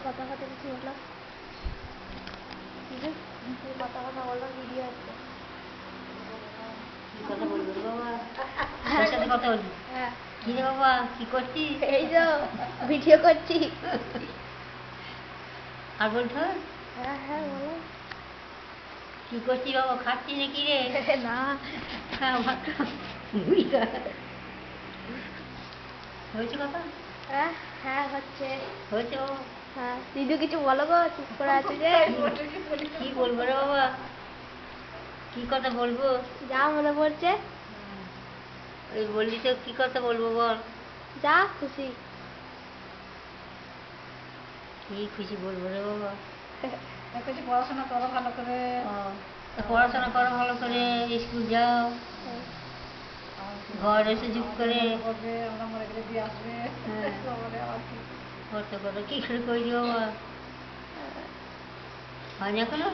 কথা কথা কিছু বলো, কথা কথা বলো, ভিডিও হচ্ছে। কি কথা বলবো রে বাবা? তোর সাথে কথা বলবি? হ্যাঁ। কি রে বাবা, কি করছিস? এই তো ভিডিও করছি। আর বলতো হ্যাঁ হ্যাঁ বলো। কি করছিস বাবা? খাচ্ছিস নাকি রে? না। খা ভাত খা। হয়েছে কথা? হ্যাঁ হ্যাঁ হচ্ছে। হয়েছে বাবা? হ্যাঁ দিদু কিছু বলো গো, চুপ করে আছে যে। কি বলবো রে বাবা? কি কথা বলবো? যা মনে পড়ছে। ওই বললি তো, কি কথা বলবো বল? যা খুশি। কি খুশি বলবো রে বাবা? পড়াশোনা করো ভালো করে। পড়াশোনা করো ভালো করে, স্কুল যাও, ঘর এসে চুপ করে আমরা মরে গেলে দিয়ে আসবে। কত কথা কি করে করি বাবা? হয় না এখনো?